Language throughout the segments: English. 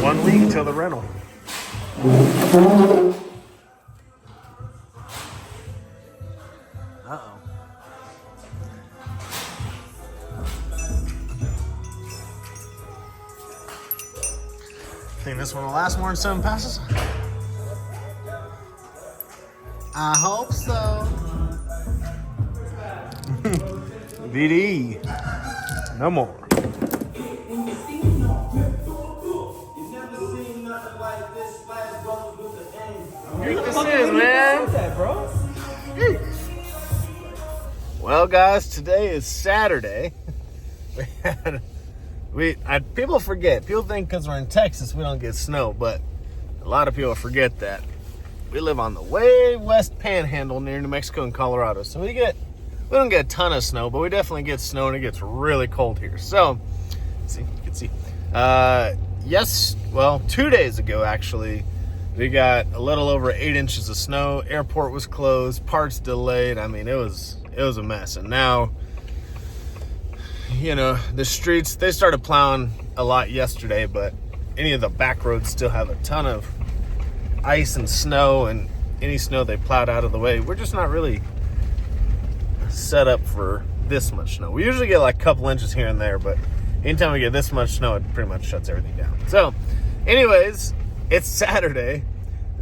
1 week till the rental. Uh-oh. Think this one will last more than 7 passes? I hope so. VD. No more. This is, man. Well, guys, today is Saturday. People forget. People think because we're in Texas we don't get snow, but a lot of people forget that we live on the way west panhandle near New Mexico and Colorado. So we don't get a ton of snow, but we definitely get snow, and it gets really cold here. So, see, you can see. 2 days ago, actually, we got a little over 8 inches of snow. Airport was closed, parts delayed. I mean, it was a mess. And now, the streets, they started plowing a lot yesterday, but any of the back roads still have a ton of ice and snow, and any snow they plowed out of the way. We're just not really set up for this much snow. We usually get like a couple inches here and there, but anytime we get this much snow, it pretty much shuts everything down. So, anyways, it's Saturday.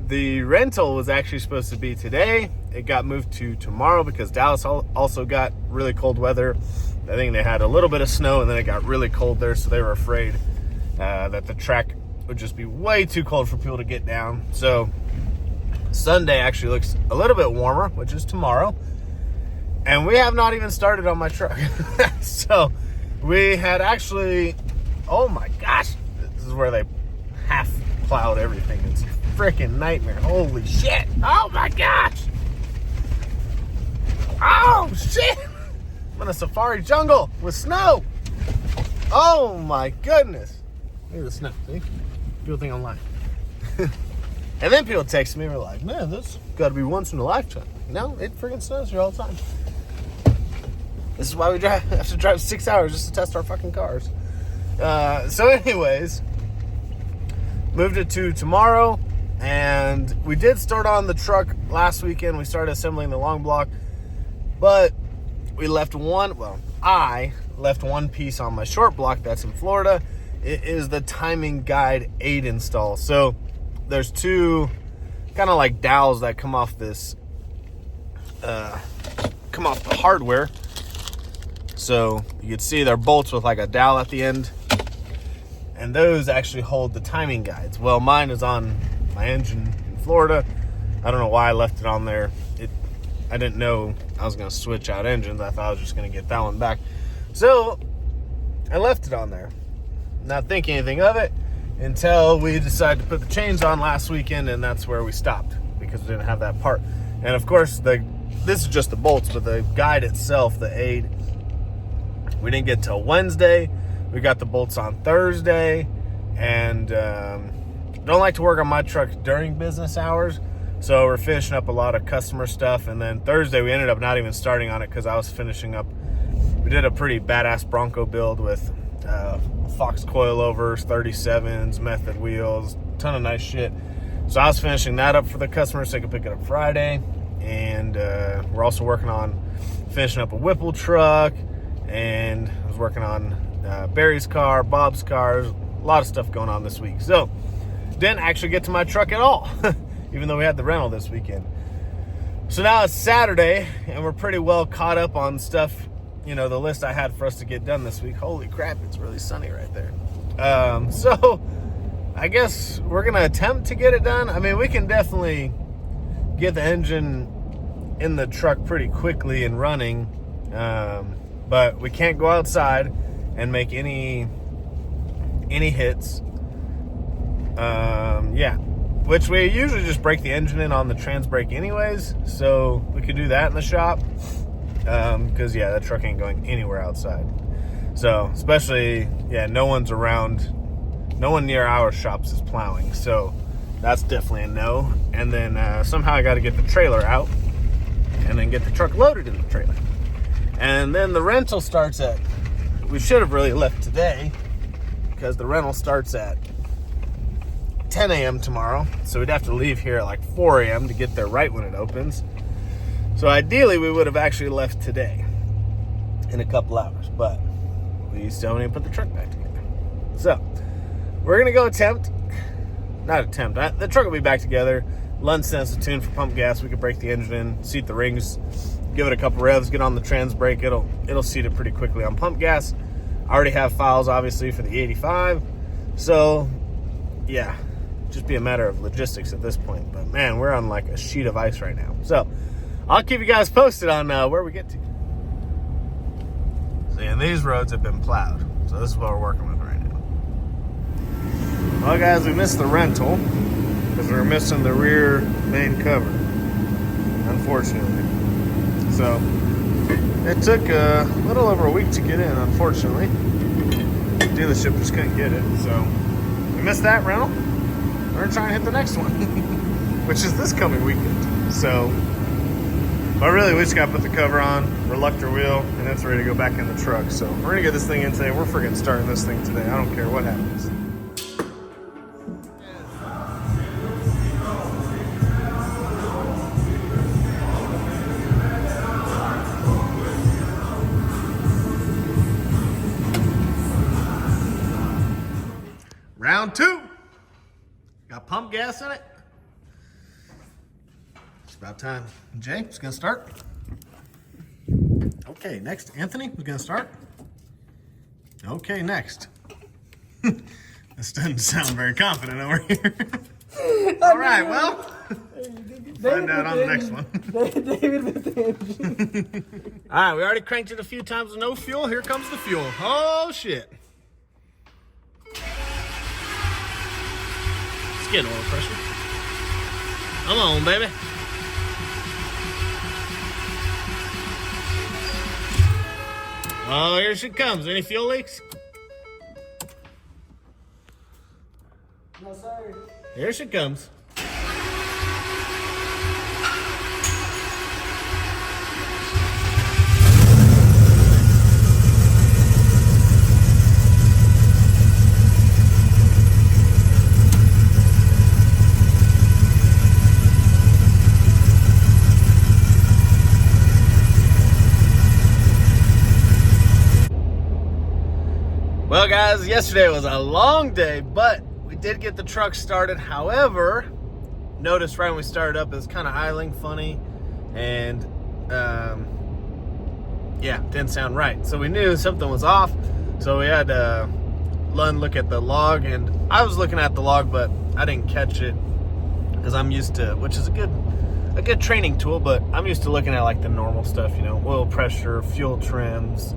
The rental was actually supposed to be today. It got moved to tomorrow because Dallas also got really cold weather. I think they had a little bit of snow, and then it got really cold there, so they were afraid that the track would just be way too cold for people to get down. So Sunday actually looks a little bit warmer, which is tomorrow. And we have not even started on my truck. So we had actually, oh my gosh, this is where they half plowed everything. It's a freaking nightmare. Holy shit. Oh my gosh. Oh shit. I'm in a safari jungle with snow. Oh my goodness. Look at the snow. See? People think I'm lying. And then people text me and were like, man, this got to be once in a lifetime. No, it freaking snows here all the time. This is why we have to drive 6 hours just to test our fucking cars. So anyways, moved it to tomorrow, and we did start on the truck last weekend. We started assembling the long block, but we left I left one piece on my short block that's in Florida. It is the timing guide aid install. So there's two kind of like dowels that come off this, come off the hardware. So you can see they're bolts with like a dowel at the end, and those actually hold the timing guides. Well, mine is on my engine in Florida. I don't know why I left it on there. I didn't know I was going to switch out engines. I thought I was just going to get that one back. So I left it on there, not thinking anything of it until we decided to put the chains on last weekend, and that's where we stopped because we didn't have that part. And of course, this is just the bolts, but the guide itself, the aid, we didn't get till Wednesday. We got the bolts on Thursday, and don't like to work on my truck during business hours, so we're finishing up a lot of customer stuff. And then Thursday we ended up not even starting on it because I was finishing up. We did a pretty badass Bronco build with Fox coilovers, 37s, method wheels, ton of nice shit. So I was finishing that up for the customers so they could pick it up Friday. And we're also working on finishing up a Whipple truck, and I was working on Barry's car, Bob's cars, a lot of stuff going on this week. So didn't actually get to my truck at all, even though we had the rental this weekend. So now it's Saturday, and we're pretty well caught up on stuff, the list I had for us to get done this week. Holy crap, it's really sunny right there. So I guess we're going to attempt to get it done. I mean, we can definitely get the engine in the truck pretty quickly and running, but we can't go outside and make any hits. Which we usually just break the engine in on the trans brake anyways, so we could do that in the shop, because that truck ain't going anywhere outside. So especially no one's around, no one near our shops is plowing, so that's definitely a no. And then somehow I got to get the trailer out and then get the truck loaded in the trailer, and then the rental starts at, we should have really left today because the rental starts at 10 a.m. tomorrow, so we'd have to leave here at like 4 a.m. to get there right when it opens. So ideally, we would have actually left today in a couple hours, but we still need to put the truck back together. So we're gonna go the truck will be back together. Lund sent us a tune for pump gas. We could break the engine in, seat the rings, give it a couple revs, get on the trans brake. It'll seat it pretty quickly on pump gas. I already have files, obviously, for the 85. So, yeah, just be a matter of logistics at this point. But, man, we're on, like, a sheet of ice right now. So, I'll keep you guys posted on where we get to. See, and these roads have been plowed. So, this is what we're working with right now. Well, guys, we missed the rental because we were missing the rear main cover, unfortunately. So, it took a little over a week to get in, unfortunately. The dealership just couldn't get it, so we missed that rental. We're gonna try and hit the next one, which is this coming weekend. So, but really, we just gotta put the cover on, reluctor wheel, and it's ready to go back in the truck. So we're gonna get this thing in today. We're freaking starting this thing today. I don't care what happens. Round 2. Got pump gas in it. It's about time. Jay, it's gonna start. Okay, next. Anthony, we're gonna start. Okay, next. This doesn't sound very confident over here. All right, well, find out on the next one. David with the engine. All right, we already cranked it a few times with no fuel. Here comes the fuel. Oh, shit. Getting oil pressure. Come on, baby. Oh, here she comes. Any fuel leaks? No, sir. Here she comes. Well, guys, yesterday was a long day, but we did get the truck started. However, notice right when we started up, it was kind of idling funny, and yeah, didn't sound right. So we knew something was off. So we had Lund look at the log, and I was looking at the log, but I didn't catch it because I'm used to, which is a good training tool, but I'm used to looking at like the normal stuff, you know, oil pressure, fuel trims,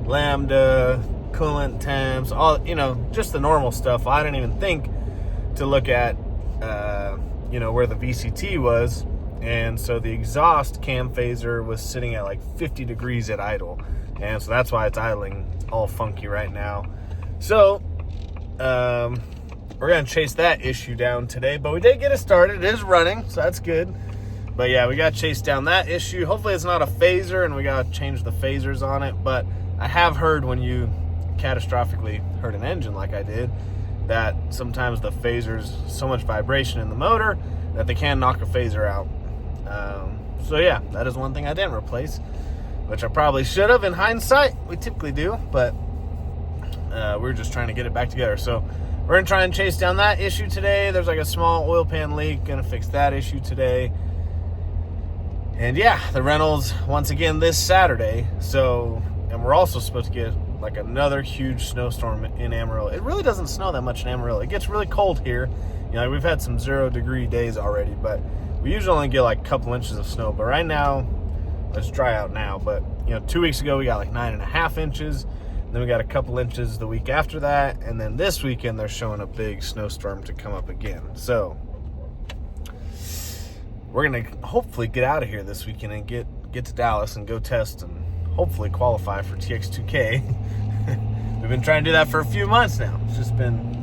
lambda, coolant temps, all, you know, just the normal stuff. I didn't even think to look at, you know, where the VCT was. And so the exhaust cam phaser was sitting at like 50 degrees at idle. And so that's why it's idling all funky right now. So, we're going to chase that issue down today, but we did get it started. It is running, so that's good. But yeah, we got to chase down that issue. Hopefully it's not a phaser, and we got to change the phasers on it. But I have heard when you catastrophically hurt an engine like I did, that sometimes the phasers, so much vibration in the motor that they can knock a phaser out. So yeah, that is one thing I didn't replace, which I probably should have in hindsight. We typically do, but we're just trying to get it back together. So we're gonna try and chase down that issue today. There's like a small oil pan leak, gonna fix that issue today. And yeah, the rentals once again this Saturday. So, and we're also supposed to get like another huge snowstorm in Amarillo. It really doesn't snow that much in Amarillo. It gets really cold here. You know, we've had some 0-degree days already, but we usually only get like a couple inches of snow. But right now, it's dry out now. But, you know, 2 weeks ago, we got like 9.5 inches. Then we got a couple inches the week after that. And then this weekend, they're showing a big snowstorm to come up again. So we're going to hopefully get out of here this weekend and get to Dallas and go test and hopefully qualify for TX2K. We've been trying to do that for a few months now. It's been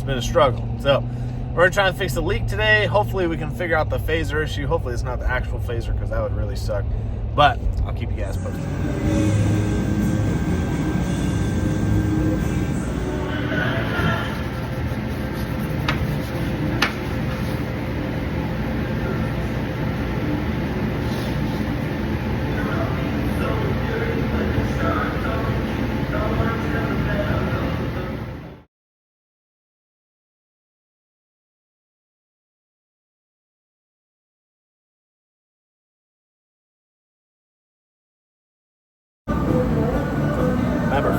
a struggle. So we're gonna try and fix the leak today. Hopefully we can figure out the phaser issue. Hopefully it's not the actual phaser, because that would really suck. But I'll keep you guys posted.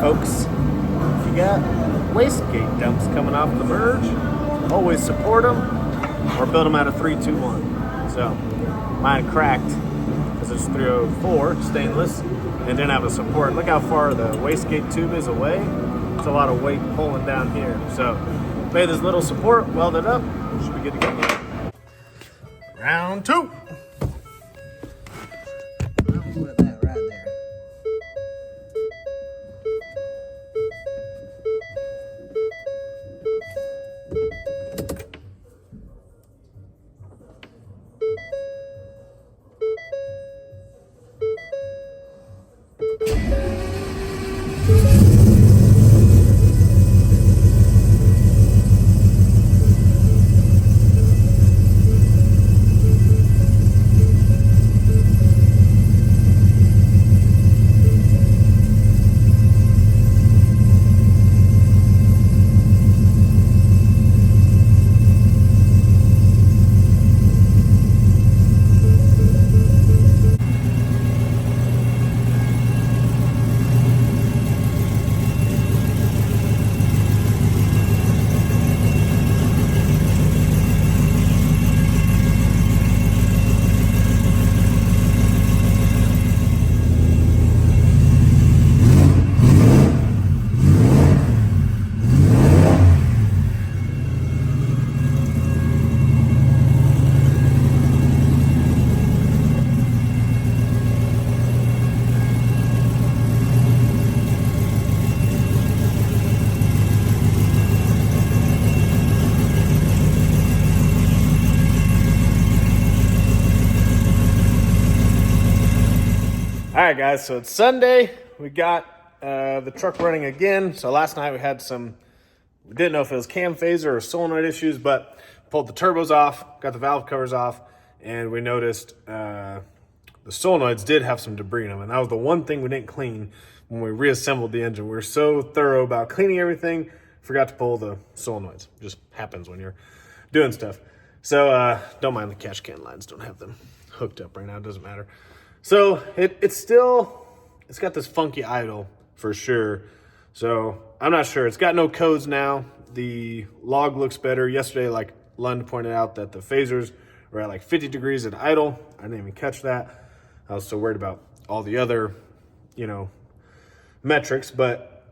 folks. If you got wastegate dumps coming off the verge, always support them or build them out of 321. So mine cracked because it's 304 stainless and didn't have a support. Look how far the wastegate tube is away. It's a lot of weight pulling down here. So made this little support, welded up, should be good to go. Round two. Put that right there. All right, guys, so it's Sunday. We got the truck running again. So last night we had we didn't know if it was cam phaser or solenoid issues, but pulled the turbos off, got the valve covers off, and we noticed the solenoids did have some debris in them. And that was the one thing we didn't clean when we reassembled the engine. We were so thorough about cleaning everything, forgot to pull the solenoids. Just happens when you're doing stuff. So don't mind the catch can lines, don't have them hooked up right now, it doesn't matter. So it's got this funky idle for sure. So I'm not sure. It's got no codes now. The log looks better. Yesterday, like Lund pointed out, that the phasers were at like 50 degrees at idle. I didn't even catch that. I was so worried about all the other, metrics, but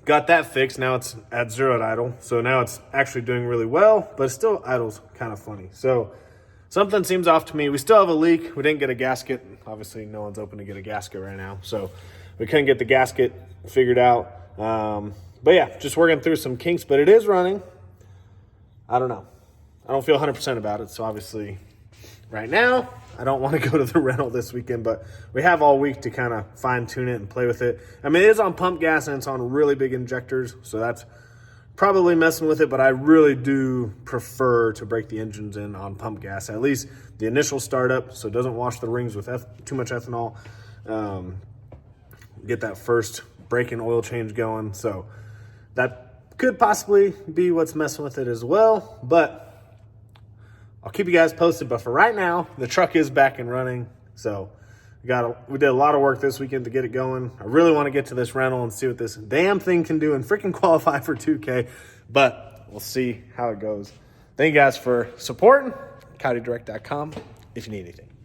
got that fixed. Now it's at 0 at idle. So now it's actually doing really well, but still idle's kind of funny. So something seems off to me. We still have a leak. We didn't get a gasket. Obviously, no one's open to get a gasket right now. So we couldn't get the gasket figured out. But yeah, just working through some kinks, but it is running. I don't know. I don't feel 100% about it. So obviously right now, I don't want to go to the rental this weekend, but we have all week to kind of fine tune it and play with it. I mean, it is on pump gas and it's on really big injectors. So that's probably messing with it, but I really do prefer to break the engines in on pump gas, at least the initial startup, so it doesn't wash the rings with too much ethanol. Get that first break-in oil change going. So that could possibly be what's messing with it as well, but I'll keep you guys posted. But for right now, the truck is back and running. So we did a lot of work this weekend to get it going. I really want to get to this rental and see what this damn thing can do and freaking qualify for 2K, but we'll see how it goes. Thank you guys for supporting. CoyoteDirect.com if you need anything.